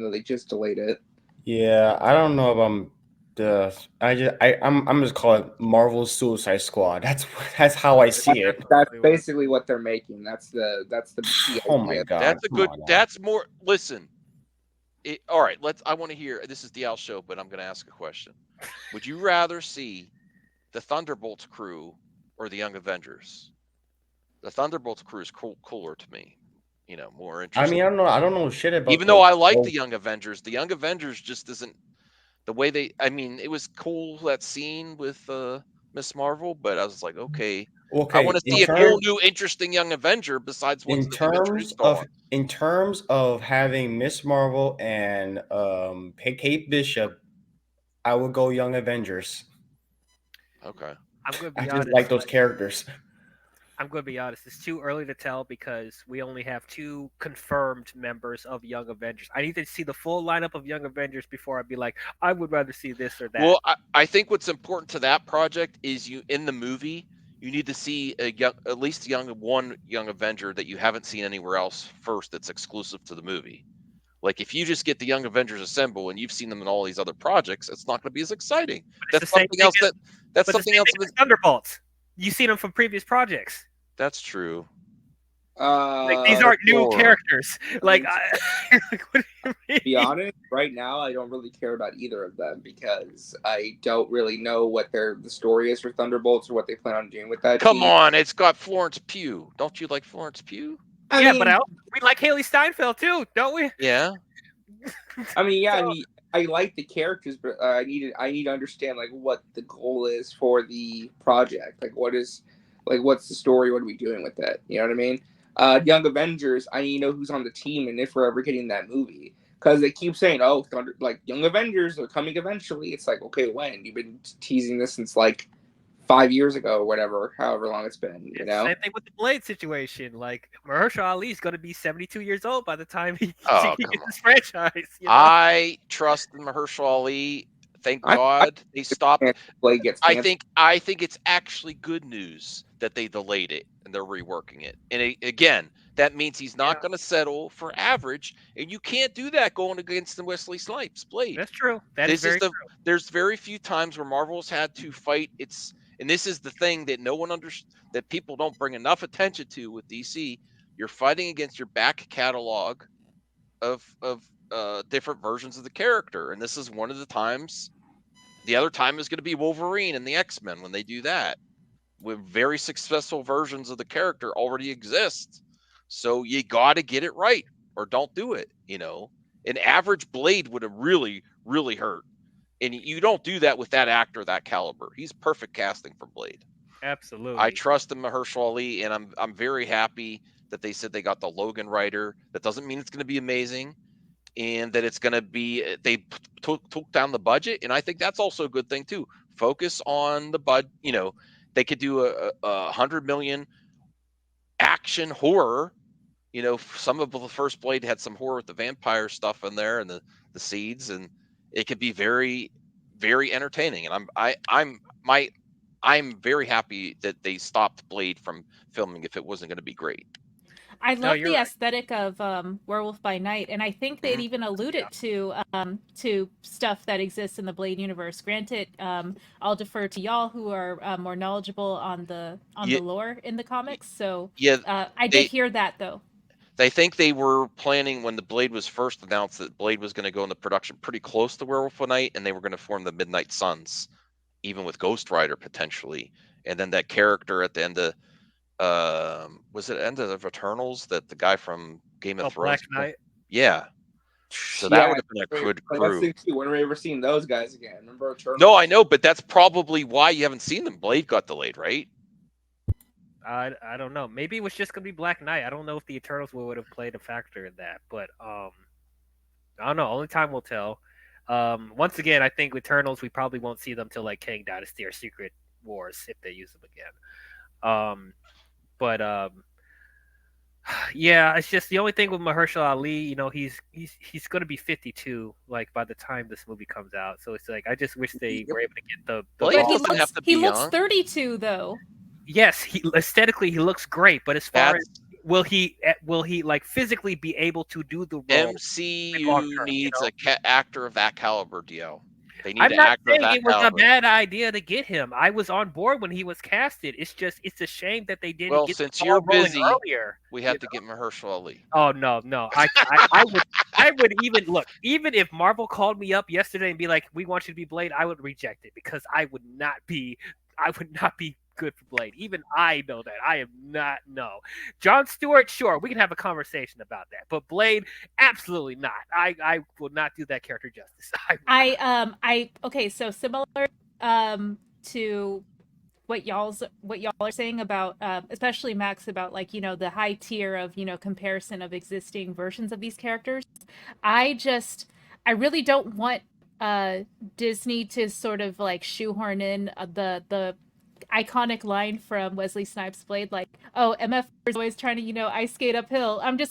even though they just delayed it. Yeah, I don't know if I'm just calling it Marvel's Suicide Squad. That's how I see it. That's basically what they're making. That's the key Oh my idea. god! That's a come good. on now. That's more. Listen. All right. I want to hear. This is the Al show, but I'm going to ask a question. Would you rather see the Thunderbolts crew or the Young Avengers? The Thunderbolts crew is cooler to me. More I interesting. mean, I don't know shit about. Even though I like the Young Avengers just isn't the way they. I mean, it was cool that scene with Miss Marvel, but I was like, okay, I want to see a cool new interesting Young Avenger besides ones that we've introduced on. In terms of having Miss Marvel and Kate Bishop, I would go Young Avengers. Okay. I'm going to be I honest. just like those characters. I'm going to be honest. It's too early to tell because we only have 2 confirmed members of Young Avengers. I need to see the full lineup of Young Avengers before I'd be like, I would rather see this or that. Well, I think what's important to that project is in the movie, you need to see at least one Young Avenger that you haven't seen anywhere else first that's exclusive to the movie. Like if you just get the Young Avengers assemble and you've seen them in all these other projects, it's not going to be as exciting. That's something else. That's something else. Thunderbolts. You've seen them from previous projects. That's true. These aren't new characters. Like, what do you mean? To be honest, right now I don't really care about either of them because I don't really know what the story is for Thunderbolts or what they plan on doing with that. Come on, it's got Florence Pugh. Don't you like Florence Pugh? But we like Haley Steinfeld too, don't we? Yeah. I like the characters, but I need to understand like what the goal is for the project. Like what's the story? What are we doing with it? You know what I mean? Young Avengers, I need to know who's on the team and if we're ever getting that movie. Because they keep saying, Young Avengers are coming eventually. It's like, okay, when? You've been teasing this since like 5 years ago or whatever, however long it's been, you know? Same thing with the Blade situation. Like, Mahershala Ali is going to be 72 years old by the time he gets this franchise. You know? I trust Mahershala Ali. Thank God they stopped. I think it's actually good news that they delayed it and they're reworking it. And again, that means he's not going to settle for average, and you can't do that going against the Wesley Snipes Blade. That's true. True. There's very few times where Marvel's had to fight and this is the thing that that people don't bring enough attention to with DC. You're fighting against your back catalog of different versions of the character, and this is one of the times. The other time is going to be Wolverine and the X-Men when they do that. With very successful versions of the character already exist, so you got to get it right or don't do it. An average Blade would have really, really hurt, and you don't do that with that actor that caliber. He's perfect casting for Blade. Absolutely, I trust in Mahershala Ali, and I'm very happy that they said they got the Logan writer. That doesn't mean it's going to be amazing, and that it's going to be they took down the budget, and I think that's also a good thing too. Focus on the budget. They could do a $100 million action horror. Some of the first Blade had some horror with the vampire stuff in there and the seeds, and it could be very, very entertaining. And I'm very happy that they stopped Blade from filming if it wasn't going to be great. I love the aesthetic of Werewolf by Night, and I think they'd even alluded to stuff that exists in the Blade universe. Granted, I'll defer to y'all who are more knowledgeable on the lore in the comics. So I did hear that though. They think they were planning when the Blade was first announced that Blade was going to go into production pretty close to Werewolf by Night, and they were going to form the Midnight Suns, even with Ghost Rider potentially, and then that character at the end of. Was it End of Eternals that the guy from Game of Thrones? Black Knight. Yeah. So that would have been a good crew. When are we ever seeing those guys again? Remember Eternals? No, I know, but that's probably why you haven't seen them. Blade got delayed, right? I don't know. Maybe it was just gonna be Black Knight. I don't know if the Eternals would have played a factor in that, but I don't know. Only time will tell. Once again, I think Eternals we probably won't see them till like Kang Dynasty or Secret Wars if they use them again. But yeah, it's just the only thing with Mahershala Ali. He's going to be 52 like by the time this movie comes out. So it's like I just wish they were able to get the. He looks 32 though. Yes, aesthetically he looks great, but as far as will he like physically be able to do the role? MCU long-term, needs a actor of that caliber, Dio. They need I'm an not actor of saying that it was a caliber. bad idea to get him. I was on board when he was casted. It's a shame that they didn't Well, get the since ball you're rolling busy, earlier. we have to get Mahershala Ali. Oh no. I would even look, even if Marvel called me up yesterday and be like, "We want you to be Blade," I would reject it because I would not be good for Blade. Even I know that. I am not. No. Jon Stewart, sure, we can have a conversation about that. But Blade, absolutely not. I will not do that character justice. Okay, so similar to what y'all are saying about especially Max, about like, you know, the high tier of, you know, comparison of existing versions of these characters. I really don't want Disney to sort of like shoehorn in the iconic line from Wesley Snipes' Blade, like, "Oh, MF is always trying to, you know, ice skate uphill. I'm just